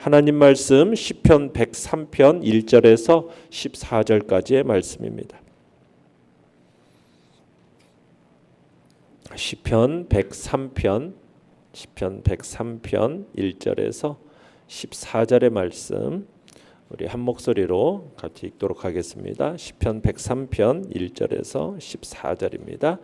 하나님 말씀 시편 103편 1절에서 14절까지의 말씀입니다. 시편 103편 1절에서 14절의 말씀 우리 한 목소리로 같이 읽도록 하겠습니다. 시편 103편 1절에서 14절입니다.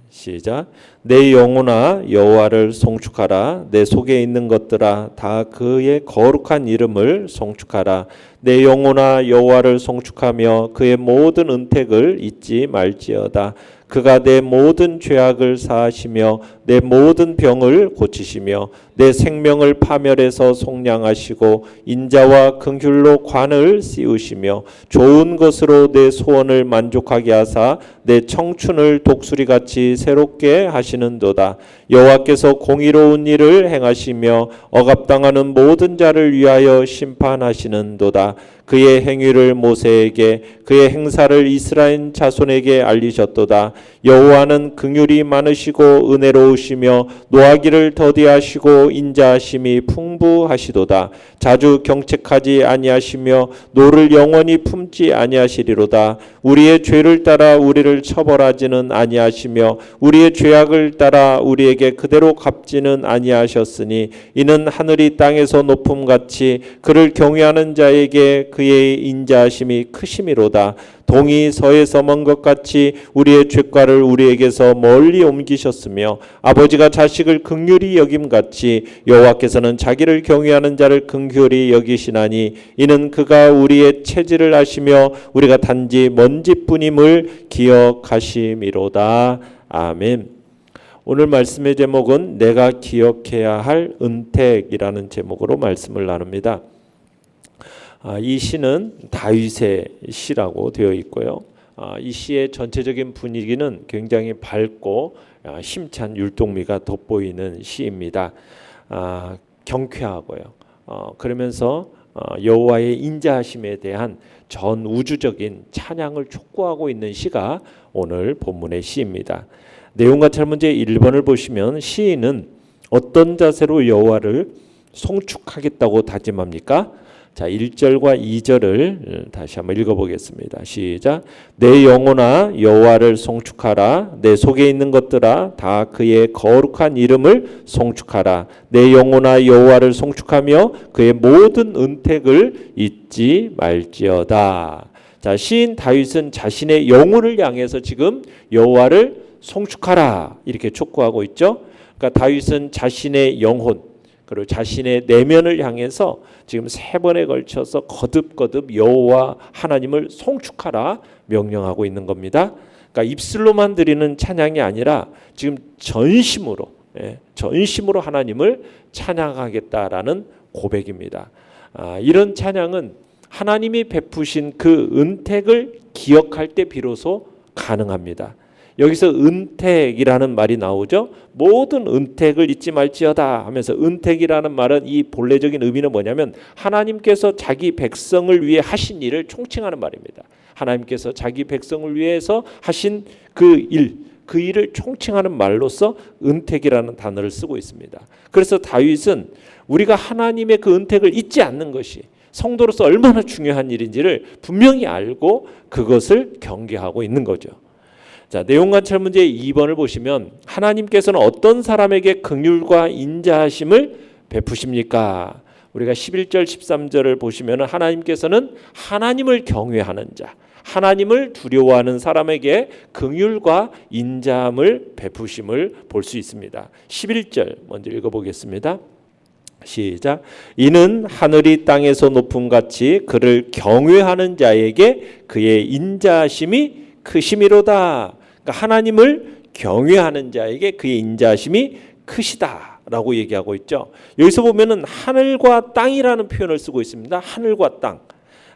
시작. 내 영혼아 여호와를 송축하라. 내 속에 있는 것들아 다 그의 거룩한 이름을 송축하라. 내 영혼아 여호와를 송축하며 그의 모든 은택을 잊지 말지어다. 그가 내 모든 죄악을 사하시며 내 모든 병을 고치시며 내 생명을 파멸해서 속량하시고 인자와 긍휼로 관을 씌우시며 좋은 것으로 내 소원을 만족하게 하사 내 청춘을 독수리같이 새롭게 하시는도다. 여호와께서 공의로운 일을 행하시며 억압당하는 모든 자를 위하여 심판하시는도다. 그의 행위를 모세에게 그의 행사를 이스라엘 자손에게 알리셨도다. 여호와는 긍휼이 많으시고 은혜로우시며 노하기를 더디하시고 인자하심이 풍부하시도다. 자주 경책하지 아니하시며 노를 영원히 품지 아니하시리로다. 우리의 죄를 따라 우리를 처벌하지는 아니하시며 우리의 죄악을 따라 우리에게 그대로 갚지는 아니하셨으니 이는 하늘이 땅에서 높음같이 그를 경외하는 자에게 그의 인자하심이 크심이로다. 동이 서에서 먼 것 같이 우리의 죄과를 우리에게서 멀리 옮기셨으며 아버지가 자식을 긍휼히 여김같이 여호와께서는 자기를 경외하는 자를 긍휼히 여기시나니 이는 그가 우리의 체질을 아시며 우리가 단지 먼지뿐임을 기억하심이로다. 아멘. 오늘 말씀의 제목은 내가 기억해야 할 은택이라는 제목으로 말씀을 나눕니다. 이 시는 다윗의 시라고 되어 있고요. 이 시의 전체적인 분위기는 굉장히 밝고 힘찬 율동미가 돋보이는 시입니다. 경쾌하고요. 그러면서 여호와의 인자하심에 대한 전 우주적인 찬양을 촉구하고 있는 시가 오늘 본문의 시입니다. 내용과 문제 1번을 보시면 시인은 어떤 자세로 여호와를 송축하겠다고 다짐합니까? 자, 1절과 2절을 다시 한번 읽어보겠습니다. 시작. 내 영혼아 여호와를 송축하라. 내 속에 있는 것들아 다 그의 거룩한 이름을 송축하라. 내 영혼아 여호와를 송축하며 그의 모든 은택을 잊지 말지어다. 자, 시인 다윗은 자신의 영혼을 향해서 지금 여호와를 송축하라 이렇게 촉구하고 있죠. 그러니까 다윗은 자신의 영혼 그리고 자신의 내면을 향해서 지금 3번에 걸쳐서 거듭거듭 여호와 하나님을 송축하라 명령하고 있는 겁니다. 그러니까 입술로만 드리는 찬양이 아니라 지금 전심으로 하나님을 찬양하겠다라는 고백입니다. 이런 찬양은 하나님이 베푸신 그 은택을 기억할 때 비로소 가능합니다. 여기서 은택이라는 말이 나오죠. 모든 은택을 잊지 말지어다 하면서 은택이라는 말은 이 본래적인 의미는 뭐냐면 하나님께서 자기 백성을 위해 하신 일을 총칭하는 말입니다. 하나님께서 자기 백성을 위해서 하신 그 일을 총칭하는 말로서 은택이라는 단어를 쓰고 있습니다. 그래서 다윗은 우리가 하나님의 그 은택을 잊지 않는 것이 성도로서 얼마나 중요한 일인지를 분명히 알고 그것을 경계하고 있는 거죠. 자, 내용관찰 문제 2번을 보시면 하나님께서는 어떤 사람에게 긍휼과 인자하심을 베푸십니까? 우리가 11절 13절을 보시면 하나님께서는 하나님을 경외하는 자, 하나님을 두려워하는 사람에게 긍휼과 인자함을 베푸심을 볼 수 있습니다. 11절 먼저 읽어보겠습니다. 시작. 이는 하늘이 땅에서 높음같이 그를 경외하는 자에게 그의 인자하심이 크심이로다. 그러니까 하나님을 경외하는 자에게 그의 인자하심이 크시다라고 얘기하고 있죠. 여기서 보면은 하늘과 땅이라는 표현을 쓰고 있습니다. 하늘과 땅.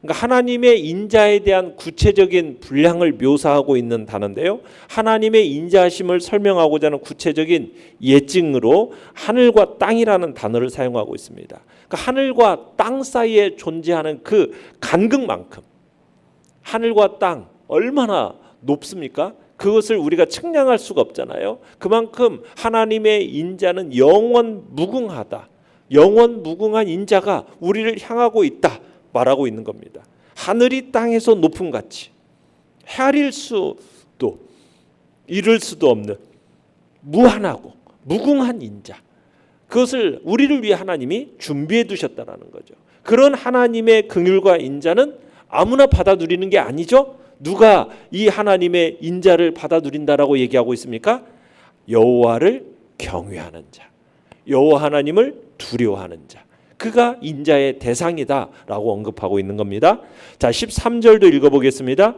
그러니까 하나님의 인자에 대한 구체적인 분량을 묘사하고 있는 단어인데요. 하나님의 인자하심을 설명하고자 하는 구체적인 예증으로 하늘과 땅이라는 단어를 사용하고 있습니다. 그러니까 하늘과 땅 사이에 존재하는 그 간극만큼 하늘과 땅 얼마나 높습니까? 그것을 우리가 측량할 수가 없잖아요. 그만큼 하나님의 인자는 영원 무궁하다. 영원 무궁한 인자가 우리를 향하고 있다 말하고 있는 겁니다. 하늘이 땅에서 높음 같이 헤아릴 수도 이룰 수도 없는 무한하고 무궁한 인자, 그것을 우리를 위해 하나님이 준비해 두셨다라는 거죠. 그런 하나님의 긍휼과 인자는 아무나 받아 누리는 게 아니죠. 누가 이 하나님의 인자를 받아 누린다라고 얘기하고 있습니까? 여호와를 경외하는 자, 여호와 하나님을 두려워하는 자, 그가 인자의 대상이다라고 언급하고 있는 겁니다. 자, 13절도 읽어보겠습니다.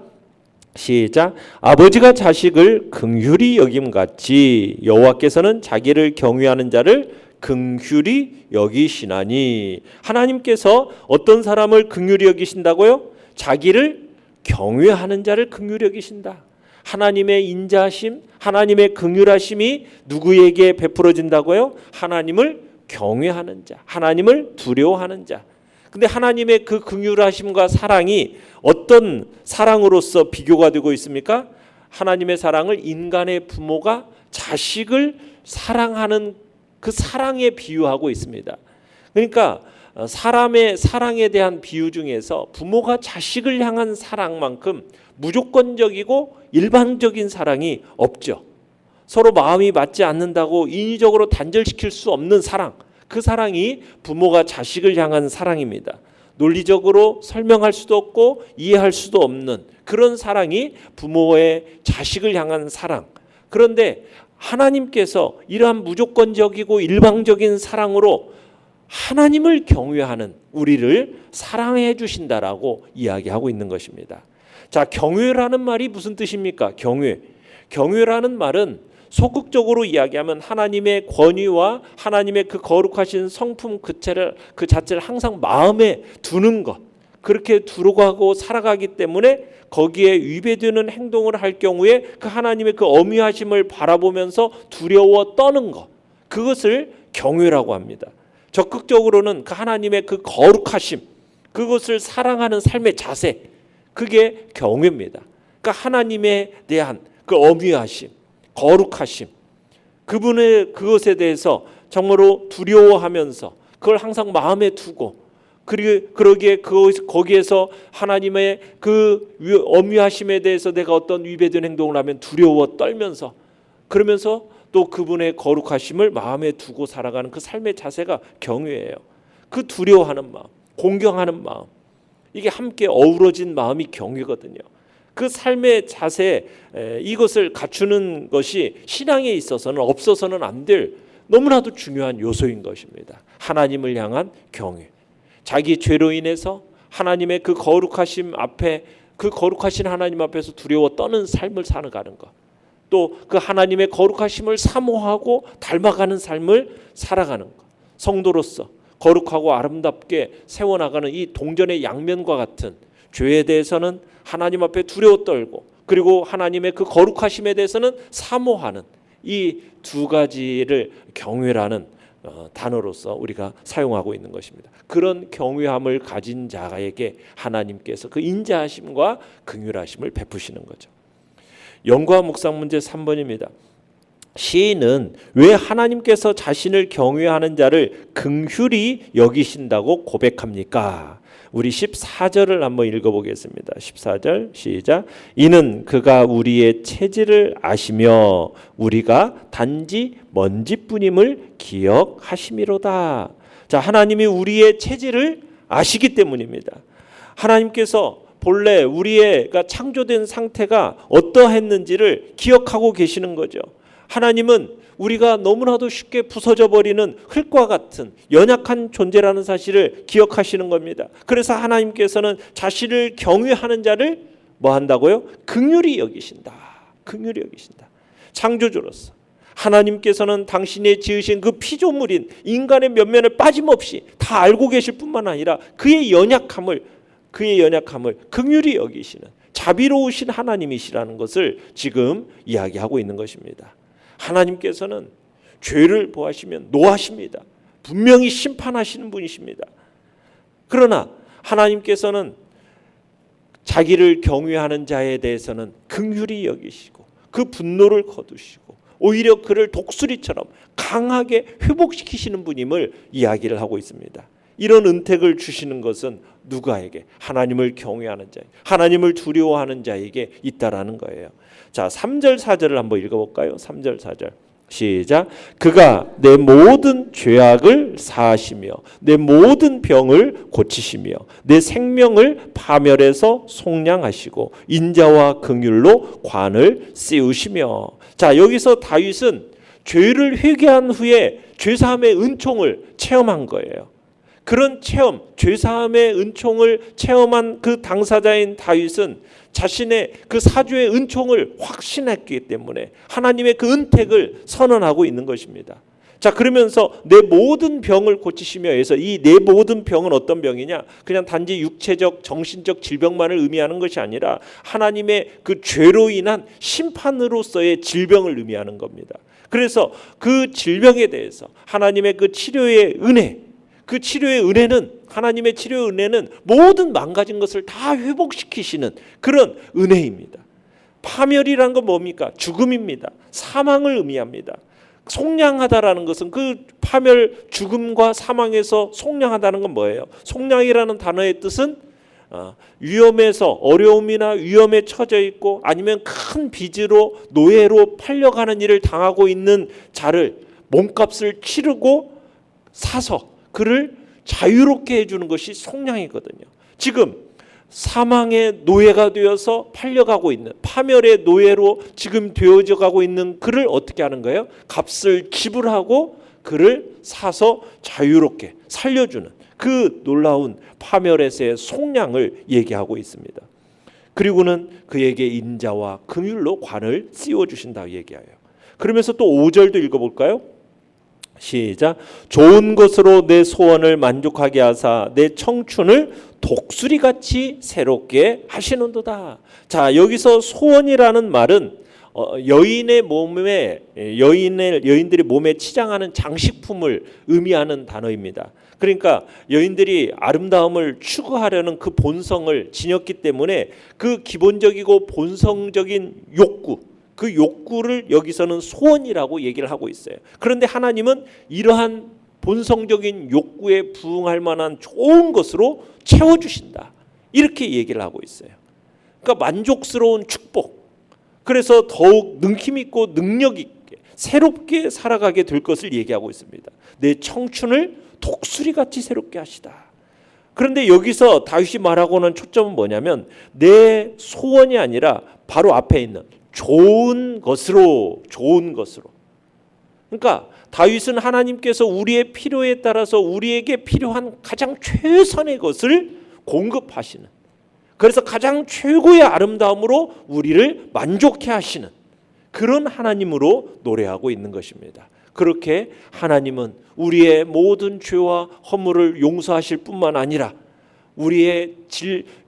시작. 아버지가 자식을 긍휼히 여김같이 여호와께서는 자기를 경외하는 자를 긍휼히 여기시나니. 하나님께서 어떤 사람을 긍휼히 여기신다고요? 자기를 경외하는 자를 긍휼히 여기신다. 하나님의 인자하심, 하나님의 긍휼하심이 누구에게 베풀어진다고요? 하나님을 경외하는 자, 하나님을 두려워하는 자. 근데 하나님의 그 긍휼하심과 사랑이 어떤 사랑으로서 비교가 되고 있습니까? 하나님의 사랑을 인간의 부모가 자식을 사랑하는 그 사랑에 비유하고 있습니다. 그러니까 사람의 사랑에 대한 비유 중에서 부모가 자식을 향한 사랑만큼 무조건적이고 일방적인 사랑이 없죠. 서로 마음이 맞지 않는다고 인위적으로 단절시킬 수 없는 사랑, 그 사랑이 부모가 자식을 향한 사랑입니다. 논리적으로 설명할 수도 없고 이해할 수도 없는 그런 사랑이 부모의 자식을 향한 사랑. 그런데 하나님께서 이러한 무조건적이고 일방적인 사랑으로 하나님을 경외하는 우리를 사랑해 주신다라고 이야기하고 있는 것입니다. 자, 경외라는 말이 무슨 뜻입니까? 경외라는 말은 소극적으로 이야기하면 하나님의 권위와 하나님의 그 거룩하신 성품 그 자체를 항상 마음에 두는 것, 그렇게 두고 살아가기 때문에 거기에 위배되는 행동을 할 경우에 그 하나님의 그 어미하심을 바라보면서 두려워 떠는 것, 그것을 경외라고 합니다. 적극적으로는 그 하나님의 그 거룩하심, 그것을 사랑하는 삶의 자세, 그게 경외입니다. 그러니까 하나님에 대한 그 어미하심, 거룩하심, 그분의 그것에 대해서 정말로 두려워하면서 그걸 항상 마음에 두고, 그리고 그러기에 거기에서 하나님의 그 엄위하심에 대해서 내가 어떤 위배된 행동을 하면 두려워 떨면서, 그러면서 또 그분의 거룩하심을 마음에 두고 살아가는 그 삶의 자세가 경외예요. 그 두려워하는 마음, 공경하는 마음, 이게 함께 어우러진 마음이 경외거든요. 그 삶의 자세, 이것을 갖추는 것이 신앙에 있어서는 없어서는 안 될 너무나도 중요한 요소인 것입니다. 하나님을 향한 경외, 자기 죄로 인해서 하나님의 그 거룩하심 앞에, 그 거룩하신 하나님 앞에서 두려워 떠는 삶을 살아가는 것, 또 그 하나님의 거룩하심을 사모하고 닮아가는 삶을 살아가는 것, 성도로서 거룩하고 아름답게 세워나가는 이 동전의 양면과 같은 죄에 대해서는 하나님 앞에 두려워 떨고, 그리고 하나님의 그 거룩하심에 대해서는 사모하는 이 두 가지를 경외라는 단어로서 우리가 사용하고 있는 것입니다. 그런 경외함을 가진 자에게 하나님께서 그 인자하심과 긍휼하심을 베푸시는 거죠. 연구와 묵상 문제 3번입니다. 시인은 왜 하나님께서 자신을 경외하는 자를 긍휼히 여기신다고 고백합니까? 우리 14절을 한번 읽어보겠습니다. 14절 시작. 이는 그가 우리의 체질을 아시며 우리가 단지 먼지뿐임을 기억하심이로다. 자, 하나님이 우리의 체질을 아시기 때문입니다. 하나님께서 본래 우리가 창조된 상태가 어떠했는지를 기억하고 계시는 거죠. 하나님은 우리가 너무나도 쉽게 부서져 버리는 흙과 같은 연약한 존재라는 사실을 기억하시는 겁니다. 그래서 하나님께서는 자신을 경외하는 자를 뭐 한다고요? 긍휼히 여기신다. 긍휼히 여기신다. 창조주로서 하나님께서는 당신이 지으신 그 피조물인 인간의 면면을 빠짐없이 다 알고 계실 뿐만 아니라 그의 연약함을 긍휼히 여기시는 자비로우신 하나님이시라는 것을 지금 이야기하고 있는 것입니다. 하나님께서는 죄를 보하시면 노하십니다. 분명히 심판하시는 분이십니다. 그러나 하나님께서는 자기를 경외하는 자에 대해서는 긍휼히 여기시고 그 분노를 거두시고 오히려 그를 독수리처럼 강하게 회복시키시는 분임을 이야기를 하고 있습니다. 이런 은택을 주시는 것은 누구에게? 하나님을 경외하는 자, 하나님을 두려워하는 자에게 있다라는 거예요. 자, 3절 4절을 한번 읽어볼까요? 3절 4절 시작. 그가 내 모든 죄악을 사하시며 내 모든 병을 고치시며 내 생명을 파멸해서 속량하시고 인자와 긍휼로 관을 씌우시며. 자, 여기서 다윗은 죄를 회개한 후에 죄사함의 은총을 체험한 거예요. 그런 체험, 죄사함의 은총을 체험한 그 당사자인 다윗은 자신의 그 사주의 은총을 확신했기 때문에 하나님의 그 은택을 선언하고 있는 것입니다. 자, 그러면서 내 모든 병을 고치시며 해서 이 내 모든 병은 어떤 병이냐? 그냥 단지 육체적, 정신적 질병만을 의미하는 것이 아니라 하나님의 그 죄로 인한 심판으로서의 질병을 의미하는 겁니다. 그래서 그 질병에 대해서 하나님의 그 치료의 은혜, 그 치료의 은혜는, 하나님의 치료의 은혜는 모든 망가진 것을 다 회복시키시는 그런 은혜입니다. 파멸이란 건 뭡니까? 죽음입니다. 사망을 의미합니다. 속량하다라는 것은 그 파멸, 죽음과 사망에서 속량하다는 건 뭐예요? 속량이라는 단어의 뜻은 위험에서, 어려움이나 위험에 처져 있고 아니면 큰 빚으로 노예로 팔려가는 일을 당하고 있는 자를 몸값을 치르고 사서 그를 자유롭게 해주는 것이 속량이거든요. 지금 사망의 노예가 되어서 팔려가고 있는, 파멸의 노예로 지금 되어져 가고 있는 그를 어떻게 하는 거예요? 값을 지불하고 그를 사서 자유롭게 살려주는 그 놀라운 파멸에서의 속량을 얘기하고 있습니다. 그리고는 그에게 인자와 긍휼로 관을 씌워주신다고 얘기해요. 그러면서 또 5절도 읽어볼까요? 시작. 좋은 것으로 내 소원을 만족하게 하사 내 청춘을 독수리같이 새롭게 하시는도다. 자, 여기서 소원이라는 말은 여인의 몸에, 여인들이 몸에 치장하는 장식품을 의미하는 단어입니다. 그러니까 여인들이 아름다움을 추구하려는 그 본성을 지녔기 때문에 그 기본적이고 본성적인 욕구, 그 욕구를 여기서는 소원이라고 얘기를 하고 있어요. 그런데 하나님은 이러한 본성적인 욕구에 부응할 만한 좋은 것으로 채워주신다, 이렇게 얘기를 하고 있어요. 그러니까 만족스러운 축복, 그래서 더욱 능힘 있고 능력 있게 새롭게 살아가게 될 것을 얘기하고 있습니다. 내 청춘을 독수리같이 새롭게 하시다. 그런데 여기서 다윗이 말하고는 초점은 뭐냐면 내 소원이 아니라 바로 앞에 있는 좋은 것으로, 좋은 것으로. 그러니까 다윗은 하나님께서 우리의 필요에 따라서 우리에게 필요한 가장 최선의 것을 공급하시는, 그래서 가장 최고의 아름다움으로 우리를 만족해 하시는 그런 하나님으로 노래하고 있는 것입니다. 그렇게 하나님은 우리의 모든 죄와 허물을 용서하실 뿐만 아니라 우리의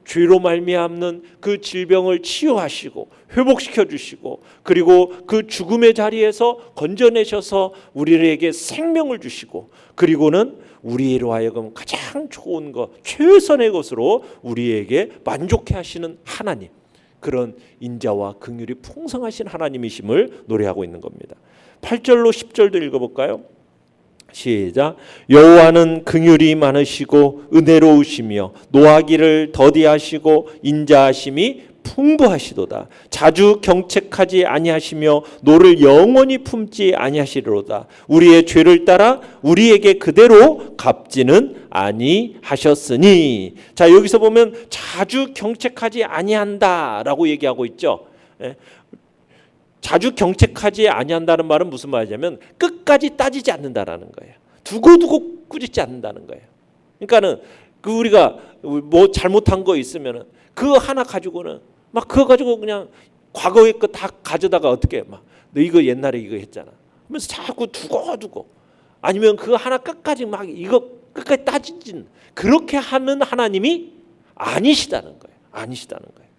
죄로 말미암는 그 질병을 치유하시고 회복시켜 주시고, 그리고 그 죽음의 자리에서 건져내셔서 우리에게 생명을 주시고, 그리고는 우리로 하여금 가장 좋은 것, 최선의 것으로 우리에게 만족해 하시는 하나님, 그런 인자와 긍휼이 풍성하신 하나님이심을 노래하고 있는 겁니다. 8절로 10절도 읽어볼까요? 시작. 여호와는 긍휼이 많으시고 은혜로우시며 노하기를 더디하시고 인자하심이 풍부하시도다. 자주 경책하지 아니하시며 노를 영원히 품지 아니하시리로다. 우리의 죄를 따라 우리에게 그대로 갚지는 아니하셨으니. 자, 여기서 보면 자주 경책하지 아니한다라고 얘기하고 있죠. 자주 경책하지 아니한다는 말은 무슨 말이냐면 끝까지 따지지 않는다라는 거예요. 두고두고 꾸짖지 않는다는 거예요. 그러니까는 그 우리가 뭐 잘못한 거 있으면은 그거 하나 가지고는 막 그거 가지고 그냥 과거의 거 다 가져다가 어떻게 막 너 이거 옛날에 이거 했잖아 하면서 자꾸 두고 아니면 그거 하나 끝까지 막 이거 끝까지 따지진, 그렇게 하는 하나님이 아니시다는 거예요. 아니시다는 거예요.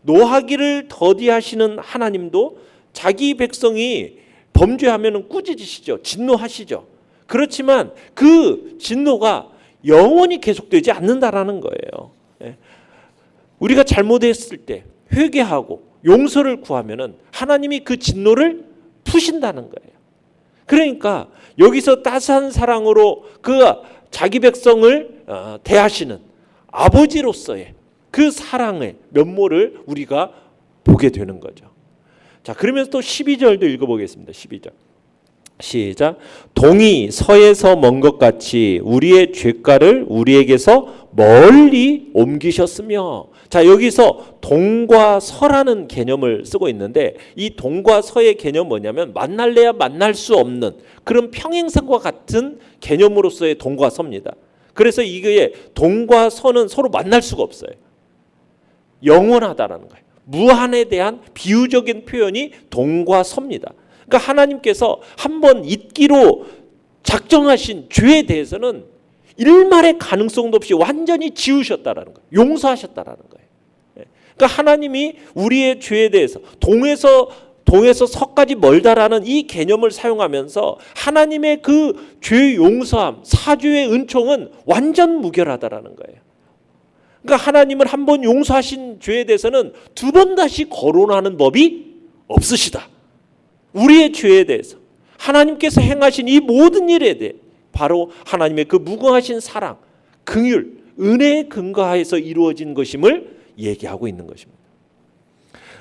노하기를 더디하시는 하나님도 자기 백성이 범죄하면 꾸짖으시죠. 진노하시죠. 그렇지만 그 진노가 영원히 계속되지 않는다라는 거예요. 우리가 잘못했을 때 회개하고 용서를 구하면은 하나님이 그 진노를 푸신다는 거예요. 그러니까 여기서 따스한 사랑으로 그 자기 백성을 대하시는 아버지로서의 그 사랑의 면모를 우리가 보게 되는 거죠. 자, 그러면서 또 12절도 읽어보겠습니다. 12절 시작. 동이 서에서 먼 것 같이 우리의 죄가를 우리에게서 멀리 옮기셨으며. 자, 여기서 동과 서라는 개념을 쓰고 있는데 이 동과 서의 개념은 뭐냐면 만날래야 만날 수 없는 그런 평행선과 같은 개념으로서의 동과 서입니다. 그래서 이게 동과 서는 서로 만날 수가 없어요. 영원하다라는 거예요. 무한에 대한 비유적인 표현이 동과 서입니다. 그러니까 하나님께서 한번 잊기로 작정하신 죄에 대해서는 일말의 가능성도 없이 완전히 지우셨다라는 거예요. 용서하셨다라는 거예요. 그러니까 하나님이 우리의 죄에 대해서 동에서 서까지 멀다라는 이 개념을 사용하면서 하나님의 그 죄 용서함, 사죄의 은총은 완전 무결하다라는 거예요. 그러니까 하나님은 한번 용서하신 죄에 대해서는 두 번 다시 거론하는 법이 없으시다. 우리의 죄에 대해서 하나님께서 행하신 이 모든 일에 대해 바로 하나님의 그 무궁하신 사랑, 긍휼, 은혜에 근거하여서 이루어진 것임을 얘기하고 있는 것입니다.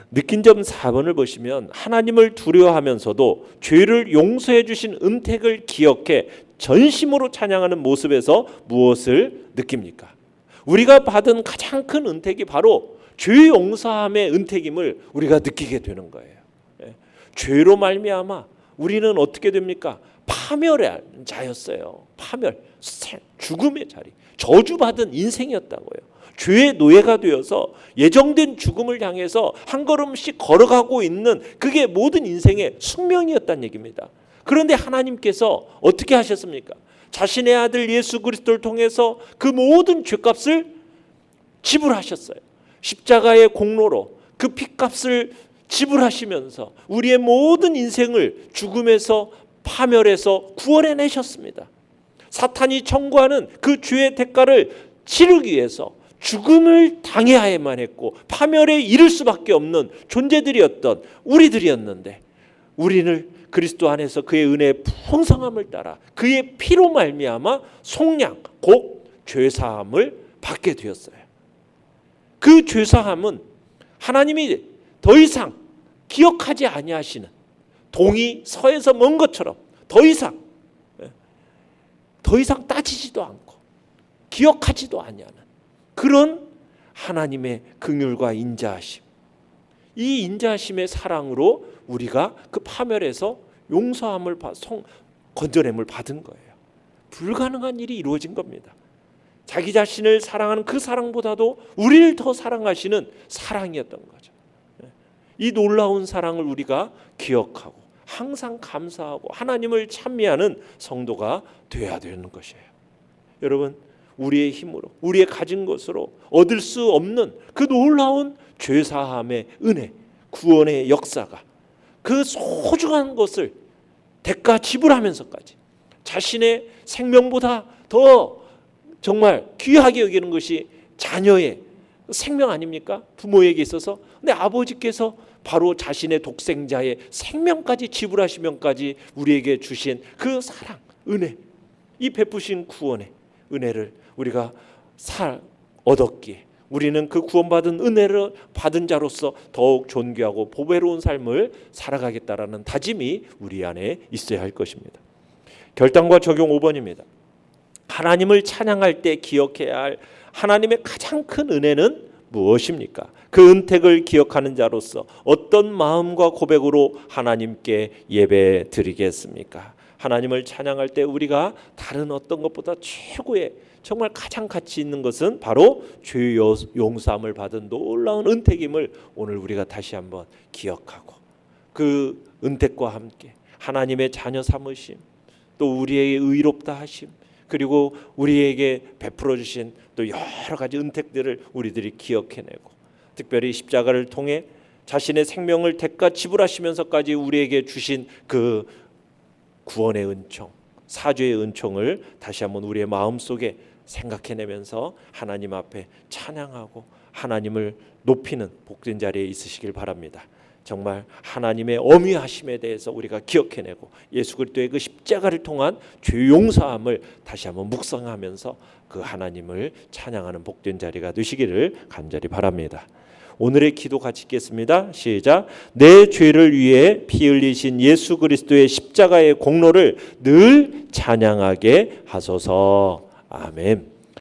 느낀 점 4번을 보시면 하나님을 두려워하면서도 죄를 용서해 주신 은택을 기억해 전심으로 찬양하는 모습에서 무엇을 느낍니까? 우리가 받은 가장 큰 은택이 바로 죄 용서함의 은택임을 우리가 느끼게 되는 거예요. 죄로 말미암아 우리는 어떻게 됩니까? 파멸의 자였어요. 파멸, 죽음의 자리, 저주받은 인생이었다고요. 죄의 노예가 되어서 예정된 죽음을 향해서 한 걸음씩 걸어가고 있는 그게 모든 인생의 숙명이었다는 얘기입니다. 그런데 하나님께서 어떻게 하셨습니까? 자신의 아들 예수 그리스도를 통해서 그 모든 죄값을 지불하셨어요. 십자가의 공로로 그 핏값을 지불하시면서 우리의 모든 인생을 죽음에서 파멸에서 구원해내셨습니다. 사탄이 청구하는 그 죄의 대가를 치르기 위해서 죽음을 당해야만 했고 파멸에 이를 수밖에 없는 존재들이었던 우리들이었는데 우리를 그리스도 안에서 그의 은혜의 풍성함을 따라 그의 피로 말미암아 속량 곧 죄사함을 받게 되었어요. 그 죄사함은 하나님이 더 이상 기억하지 아니하시는 동이 서에서 먼 것처럼 더 이상 따지지도 않고 기억하지도 아니하는 그런 하나님의 긍휼과 인자하심, 이 인자하심의 사랑으로 우리가 그 파멸에서 용서함을 건져냄을 받은 거예요. 불가능한 일이 이루어진 겁니다. 자기 자신을 사랑하는 그 사랑보다도 우리를 더 사랑하시는 사랑이었던 거죠. 이 놀라운 사랑을 우리가 기억하고 항상 감사하고 하나님을 찬미하는 성도가 되어야 되는 것이에요. 여러분, 우리의 힘으로 우리의 가진 것으로 얻을 수 없는 그 놀라운 죄사함의 은혜, 구원의 역사가 그 소중한 것을 대가 지불하면서까지 자신의 생명보다 더 정말 귀하게 여기는 것이 자녀의 생명 아닙니까? 부모에게 있어서. 근데 아버지께서 바로 자신의 독생자의 생명까지 지불하시면까지 우리에게 주신 그 사랑, 은혜, 이 베푸신 구원의 은혜를 우리가 얻었기에 우리는 그 구원받은 은혜를 받은 자로서 더욱 존귀하고 보배로운 삶을 살아가겠다라는 다짐이 우리 안에 있어야 할 것입니다. 결단과 적용 5번입니다. 하나님을 찬양할 때 기억해야 할 하나님의 가장 큰 은혜는 무엇입니까? 그 은택을 기억하는 자로서 어떤 마음과 고백으로 하나님께 예배 드리겠습니까? 하나님을 찬양할 때 우리가 다른 어떤 것보다 최고의 정말 가장 가치 있는 것은 바로 죄 용서함을 받은 놀라운 은택임을 오늘 우리가 다시 한번 기억하고 그 은택과 함께 하나님의 자녀 삼으심, 또 우리에게 의롭다 하심, 그리고 우리에게 베풀어 주신 또 여러 가지 은택들을 우리들이 기억해내고 특별히 십자가를 통해 자신의 생명을 대가 지불하시면서까지 우리에게 주신 그 구원의 은총, 사죄의 은총을 다시 한번 우리의 마음속에 생각해내면서 하나님 앞에 찬양하고 하나님을 높이는 복된 자리에 있으시길 바랍니다. 정말 하나님의 어미하심에 대해서 우리가 기억해내고 예수 그리스도의 그 십자가를 통한 죄 용서함을 다시 한번 묵상하면서 그 하나님을 찬양하는 복된 자리가 되시기를 간절히 바랍니다. 오늘의 기도 같이 읽겠습니다. 시작. 내 죄를 위해 피 흘리신 예수 그리스도의 십자가의 공로를 늘 찬양하게 하소서. 아멘.